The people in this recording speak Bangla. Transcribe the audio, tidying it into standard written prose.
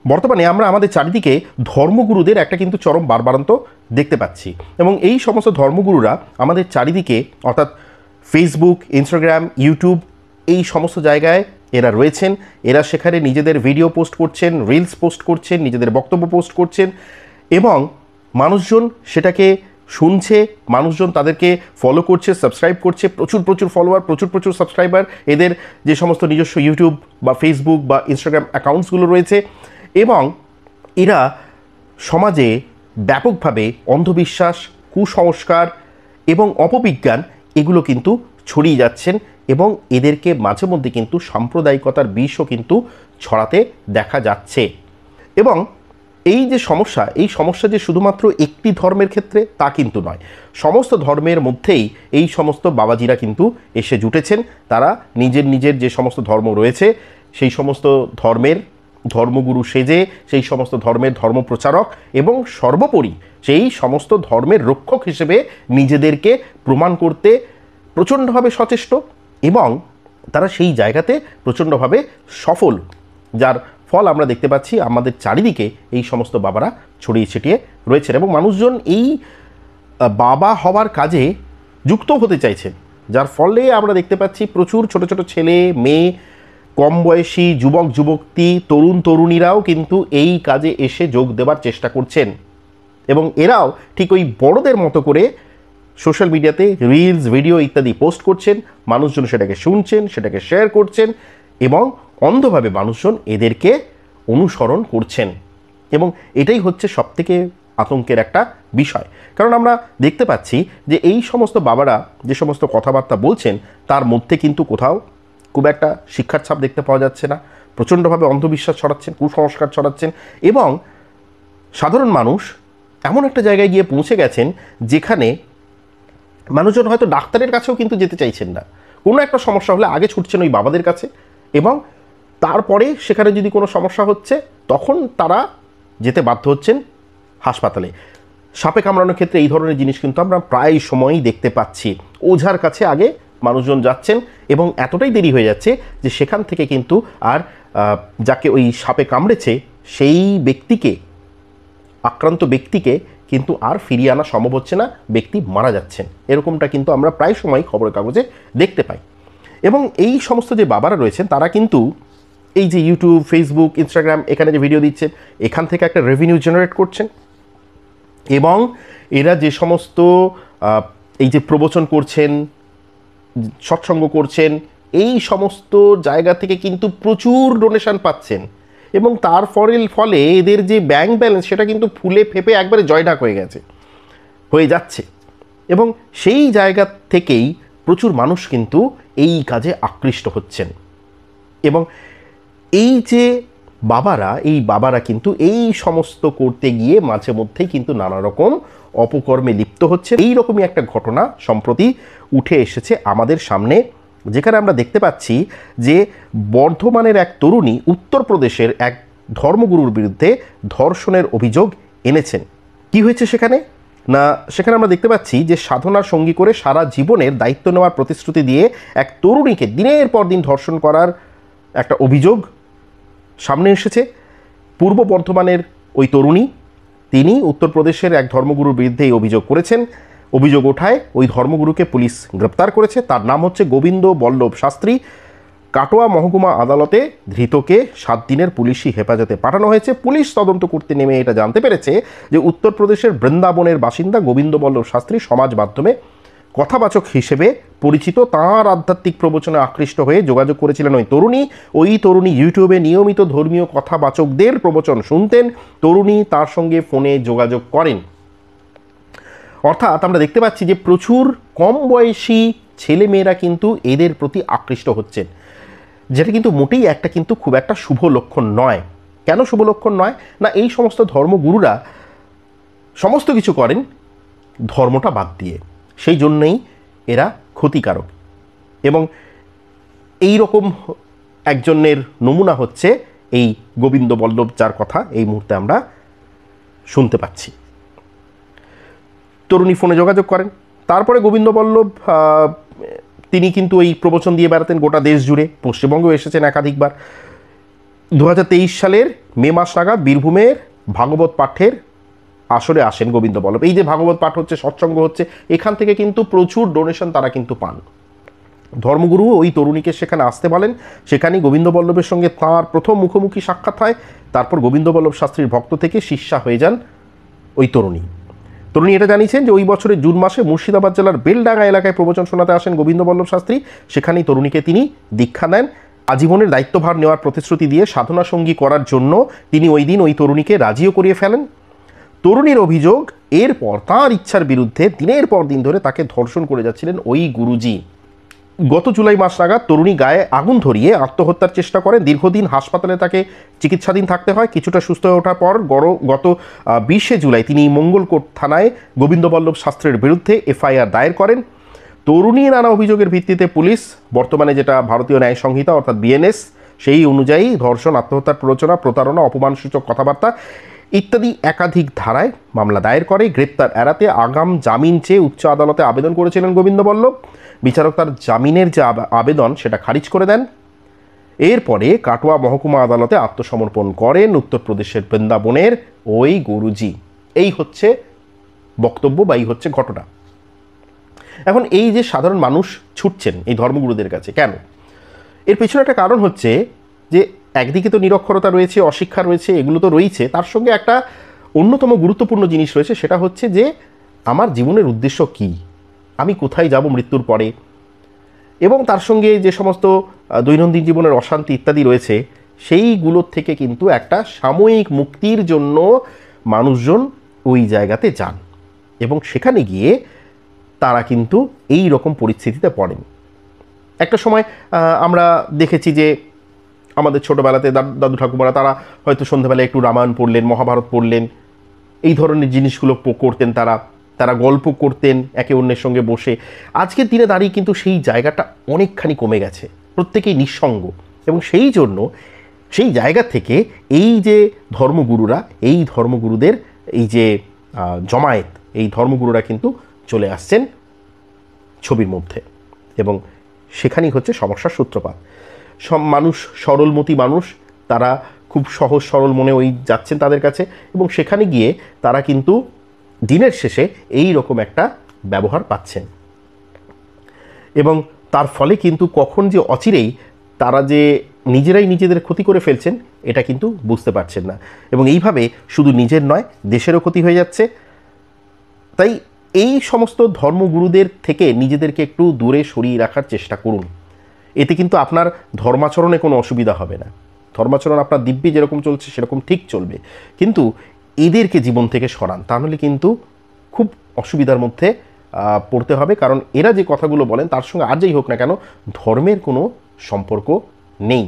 বর্তমানে আমরা আমাদের চারিদিকে ধর্মগুরুদের একটা কিন্তু চরম বাড়বাড়ন্ত দেখতে পাচ্ছি, এবং এই সমস্ত ধর্মগুরুরা আমাদের চারিদিকে অর্থাৎ ফেসবুক, ইনস্টাগ্রাম, ইউটিউব এই সমস্ত জায়গায় এরা রয়েছেন। এরা সেখানে নিজেদের ভিডিও পোস্ট করছেন, রিলস পোস্ট করছেন, নিজেদের বক্তব্য পোস্ট করছেন, এবং মানুষজন সেটাকে শুনছে, মানুষজন তাদেরকে ফলো করছে, সাবস্ক্রাইব করছে, প্রচুর প্রচুর ফলোয়ার, প্রচুর প্রচুর সাবস্ক্রাইবার এদের যে সমস্ত নিজস্ব ইউটিউব বা ফেসবুক বা ইনস্টাগ্রাম অ্যাকাউন্টসগুলো রয়েছে। এবং এরা সমাজে ব্যাপকভাবে অন্ধবিশ্বাস, কুসংস্কার এবং অপবিজ্ঞান এগুলো কিন্তু ছড়িয়ে যাচ্ছেন, এবং এদেরকে মাঝে মধ্যে কিন্তু সাম্প্রদায়িকতার বিষও কিন্তু ছড়াতে দেখা যাচ্ছে। এবং এই যে সমস্যা, এই সমস্যা যে শুধুমাত্র একটি ধর্মের ক্ষেত্রে তা কিন্তু নয়, সমস্ত ধর্মের মধ্যেই এই সমস্ত বাবাজিরা কিন্তু এসে জুটেছেন। তারা নিজের নিজের যে সমস্ত ধর্ম রয়েছে সেই সমস্ত ধর্মের ধর্মগুরু সেজে, সেই সমস্ত ধর্মের ধর্মপ্রচারক এবং সর্বোপরি সেই সমস্ত ধর্মের রক্ষক হিসেবে নিজেদেরকে প্রমাণ করতে প্রচণ্ডভাবে সচেষ্ট, এবং তারা সেই জায়গাতে প্রচণ্ডভাবে সফল, যার ফল আমরা দেখতে পাচ্ছি আমাদের চারিদিকে এই সমস্ত বাবারা ছড়িয়ে ছিটিয়ে রয়েছেন। এবং মানুষজন এই বাবা হওয়ার কাজে যুক্ত হতে চাইছেন, যার ফলে আমরা দেখতে পাচ্ছি প্রচুর ছোট ছোট ছেলে মেয়ে, কম বয়সী যুবক যুবতী, তরুণ তরুণীরাও কিন্তু এই কাজে এসে যোগ দেওয়ার চেষ্টা করছেন। এবং এরাও ঠিক ওই বড়দের মতো করে সোশ্যাল মিডিয়াতে রিলস, ভিডিও ইত্যাদি পোস্ট করছেন, মানুষজন সেটাকে শুনছেন, সেটাকে শেয়ার করছেন, এবং অন্ধভাবে মানুষজন এদেরকে অনুসরণ করছেন। এবং এটাই হচ্ছে সবথেকে আতঙ্কের একটা বিষয়, কারণ আমরা দেখতে পাচ্ছি যে এই সমস্ত বাবারা যে সমস্ত কথাবার্তা বলছেন তার মধ্যে কিন্তু কোথাও খুব একটা শিক্ষার ছাপ দেখতে পাওয়া যাচ্ছে না। প্রচণ্ডভাবে অন্ধবিশ্বাস ছড়াচ্ছেন, কুসংস্কার ছড়াচ্ছেন, এবং সাধারণ মানুষ এমন একটা জায়গায় গিয়ে পৌঁছে গেছেন যেখানে মানুষজন হয়তো ডাক্তারের কাছেও কিন্তু যেতে চাইছেন না। কোনো একটা সমস্যা হলে আগে ছুটছেন ওই বাবাদের কাছে, এবং তারপরে সেখানে যদি কোনো সমস্যা হচ্ছে তখন তারা যেতে বাধ্য হচ্ছেন হাসপাতালে। সাপে কামড়ানোর ক্ষেত্রে এই ধরনের জিনিস কিন্তু আমরা প্রায় সময়ই দেখতে পাচ্ছি। ওঝার কাছে আগে মানুষজন যাচ্ছেন, এবং এতটাই দেরি হয়ে যাচ্ছে যে সেখান থেকে কিন্তু আর যাকে ওই সাপে কামড়েছে সেই ব্যক্তিকে, আক্রান্ত ব্যক্তিকে কিন্তু আর ফিরিয়ে আনা সম্ভব হচ্ছে না, ব্যক্তি মারা যাচ্ছেন। এরকমটা কিন্তু আমরা প্রায় সময় খবরের কাগজে দেখতে পাই। এবং এই সমস্ত যে বাবারা রয়েছেন তারা কিন্তু এই যে ইউটিউব, ফেসবুক, ইনস্টাগ্রাম এখানে যে ভিডিও দিচ্ছেন, এখান থেকে একটা রেভিনিউ জেনারেট করছেন, এবং এরা যে সমস্ত এই যে প্রবচন করছেন, সৎসঙ্গ করছেন, এই সমস্ত জায়গা থেকে কিন্তু প্রচুর ডোনেশন পাচ্ছেন, এবং তার ফলে এদের যে ব্যাংক ব্যালেন্স সেটা কিন্তু ফুলে ফেপে একবারে জয়ঢাক হয়ে যাচ্ছে। এবং সেই জায়গা থেকেই প্রচুর মানুষ কিন্তু এই কাজে আকৃষ্ট হচ্ছেন। এবং এই যে বাবারা কিন্তু এই সমস্ত করতে গিয়ে মাঝে মধ্যেই কিন্তু নানা রকম অপকর্মে লিপ্ত হচ্ছে। এই রকমই একটা ঘটনা সম্প্রতি উঠে এসেছে আমাদের সামনে, যেখানে আমরা দেখতে পাচ্ছি যে বর্ধমানের এক তরুণী উত্তরপ্রদেশের এক ধর্মগুরুর বিরুদ্ধে ধর্ষণের অভিযোগ এনেছেন। কি হয়েছে সেখানে না, সেখানে আমরা দেখতে পাচ্ছি যে সাধনার সঙ্গী করে সারা জীবনের দায়িত্ব নেওয়ার প্রতিশ্রুতি দিয়ে এক তরুণীকে দিনের পর দিন ধর্ষণ করার একটা অভিযোগ সামনে এসেছে। পূর্ব বর্ধমানের ওই তরুণী, তিনি উত্তরপ্রদেশের এক ধর্মগুরুর বিরুদ্ধে এই অভিযোগ করেছেন। অভিযোগ ওঠায় ওই ধর্মগুরুকে পুলিশ গ্রেপ্তার করেছে। তার নাম হচ্ছে গোবিন্দ বল্লভ শাস্ত্রী। কাটোয়া মহকুমা আদালতে ধৃতকে 7 দিনের পুলিশি হেফাজতে পাঠানো হয়েছে। পুলিশ তদন্ত করতে নেমে এটা জানতে পেরেছে যে উত্তরপ্রদেশের বৃন্দাবনের বাসিন্দা গোবিন্দ বল্লভ শাস্ত্রী সমাজ মাধ্যমে কথাবাচক হিসেবে পরিচিত। তাঁর আধ্যাত্মিক প্রবচনে আকৃষ্ট হয়ে যোগাযোগ করেছিলেন ওই তরুণী ইউটিউবে নিয়মিত ধর্মীয় কথাবাচকদের প্রবচন শুনতেন। তরুণী তার সঙ্গে ফোনে যোগাযোগ করেন। অর্থাৎ আমরা দেখতে পাচ্ছি যে প্রচুর কম বয়সী ছেলেমেয়েরা কিন্তু এদের প্রতি আকৃষ্ট হচ্ছেন, যেটা কিন্তু মোটেই একটা কিন্তু খুব একটা শুভ লক্ষণ নয়। কেন শুভ লক্ষণ নয় না, এই সমস্ত ধর্মগুরুরা সমস্ত কিছু করেন ধর্মটা বাদ দিয়ে, সেই জন্যই এরা ক্ষতিকারক। এবং এই রকম একজনের নমুনা হচ্ছে এই গোবিন্দ বল্লভ, যার কথা এই মুহূর্তে আমরা শুনতে পাচ্ছি। তরুণী ফোনে যোগাযোগ করেন। তারপরে গোবিন্দ বল্লভ তিনি কিন্তু এই প্রবচন দিয়ে বেড়াতেন গোটা দেশ জুড়ে, পশ্চিমবঙ্গেও এসেছেন একাধিকবার। 2023 সালের মে মাস নাগাদ বীরভূমের ভাগবত পাঠের আসরে আসেন গোবিন্দ বল্লভ। এই যে ভাগবত পাঠ হচ্ছে, সৎসঙ্গ হচ্ছে, এখান থেকে কিন্তু প্রচুর ডোনেশন তারা কিন্তু পান। ধর্মগুরু ওই তরুণীকে সেখানে আসতে বলেন, সেখানেই গোবিন্দ বল্লভের সঙ্গে তাঁর প্রথম মুখোমুখি সাক্ষাৎ হয়। তারপর গোবিন্দ বল্লভ শাস্ত্রীর ভক্ত থেকে শিষ্যা হয়ে যান ওই তরুণী। এটা জানিয়েছেন যে ওই বছরের জুন মাসে মুর্শিদাবাদ জেলার বেলডাঙ্গা এলাকায় প্রবচন শোনাতে আসেন গোবিন্দ বল্লভ শাস্ত্রী। সেখানেই তরুণীকে তিনি দীক্ষা নেন। আজীবনের দায়িত্বভার নেওয়ার প্রতিশ্রুতি দিয়ে সাধনা সঙ্গী করার জন্য তিনি ওই দিন ওই তরুণীকে রাজিও করিয়ে ফেলেন। তরুণীর অভিযোগ, এরপর তাঁর ইচ্ছার বিরুদ্ধে দিনের পর দিন ধরে তাকে ধর্ষণ করে যাচ্ছিলেন ওই গুরুজি। গত জুলাই মাস নাগাদ তরুণী গায়ে আগুন ধরিয়ে আত্মহত্যার চেষ্টা করেন। দীর্ঘদিন হাসপাতালে তাকে চিকিৎসাধীন থাকতে হয়। কিছুটা সুস্থ হয়ে ওঠার পর গত 20শে জুলাই তিনি মঙ্গলকোট থানায় গোবিন্দ বল্লভ শাস্ত্রীর বিরুদ্ধে এফআইআর দায়ের করেন। তরুণীর নানা অভিযোগের ভিত্তিতে পুলিশ বর্তমানে যেটা ভারতীয় ন্যায় সংহিতা অর্থাৎ বিএনএস সেই অনুযায়ী ধর্ষণ, আত্মহত্যার প্ররোচনা, প্রতারণা, অপমানসূচক কথাবার্তা ইত্যাদি একাধিক ধারায় মামলা দায়ের করে। গ্রেপ্তার এড়াতে আগাম জামিন চেয়ে উচ্চ আদালতে আবেদন করেছিলেন গোবিন্দ বল্লভ। বিচারক তার জামিনের যে আবেদন সেটা খারিজ করে দেন। এরপরে কাটোয়া মহকুমা আদালতে আত্মসমর্পণ করেন উত্তরপ্রদেশের বৃন্দাবনের ওই গুরুজি। এই হচ্ছে বক্তব্য বা এই হচ্ছে ঘটনা। এখন এই যে সাধারণ মানুষ ছুটছেন এই ধর্মগুরুদের কাছে কেন, এর পেছনে একটা কারণ হচ্ছে যে একদিকে তো নিরক্ষরতা রয়েছে, অশিক্ষা রয়েছে, এগুলো তো রয়েছে, তার সঙ্গে একটা অন্যতম গুরুত্বপূর্ণ জিনিস রয়েছে, সেটা হচ্ছে যে আমার জীবনের উদ্দেশ্য কী, আমি কোথায় যাব মৃত্যুর পরে, এবং তার সঙ্গে যে সমস্ত দৈনন্দিন জীবনের অশান্তি ইত্যাদি রয়েছে সেইগুলোর থেকে কিন্তু একটা সাময়িক মুক্তির জন্য মানুষজন ওই জায়গাতে যান এবং সেখানে গিয়ে তারা কিন্তু এই রকম পরিস্থিতিতে পড়েন। একটা সময় আমরা দেখেছি যে আমাদের ছোটোবেলাতে দাদু ঠাকুমারা তারা হয়তো সন্ধ্যাবেলায় একটু রামায়ণ পড়লেন, মহাভারত পড়লেন, এই ধরনের জিনিসগুলো করতেন। তারা গল্প করতেন একে অন্যের সঙ্গে বসে। আজকের দিনে দাঁড়িয়ে কিন্তু সেই জায়গাটা অনেকখানি কমে গেছে, প্রত্যেকেই নিঃসঙ্গ, এবং সেই জন্য সেই জায়গা থেকে এই যে ধর্মগুরুরা, এই ধর্মগুরুদের এই যে জমায়েত, এই ধর্মগুরুরা কিন্তু চলে আসছেন ছবির মধ্যে, এবং সেখানেই হচ্ছে সমস্যার সূত্রপাত। সব মানুষ, সরলমতি মানুষ, তারা খুব সহজ সরল মনে ওই যাচ্ছেন তাদের কাছে, এবং সেখানে গিয়ে তারা কিন্তু দিনের শেষে এই রকম একটা ব্যবহার পাচ্ছেন, এবং তার ফলে কিন্তু কখন যে অচিরেই তারা যে নিজেরাই নিজেদের ক্ষতি করে ফেলছেন এটা কিন্তু বুঝতে পারছেন না, এবং এইভাবে শুধু নিজের নয় দেশেরও ক্ষতি হয়ে যাচ্ছে। তাই এই সমস্ত ধর্মগুরুদের থেকে নিজেদেরকে একটু দূরে সরিয়ে রাখার চেষ্টা করুন। এতে কিন্তু আপনার ধর্মাচরণে কোনো অসুবিধা হবে না। ধর্মাচরণ আপনার দিব্যি যেরকম চলছে সেরকম ঠিক চলবে, কিন্তু এদেরকে জীবন থেকে সরান, তাহলে কিন্তু খুব অসুবিধার মধ্যে পড়তে হবে। কারণ এরা যে কথাগুলো বলেন তার সঙ্গে আর যাই হোক না কেন ধর্মের কোনো সম্পর্ক নেই।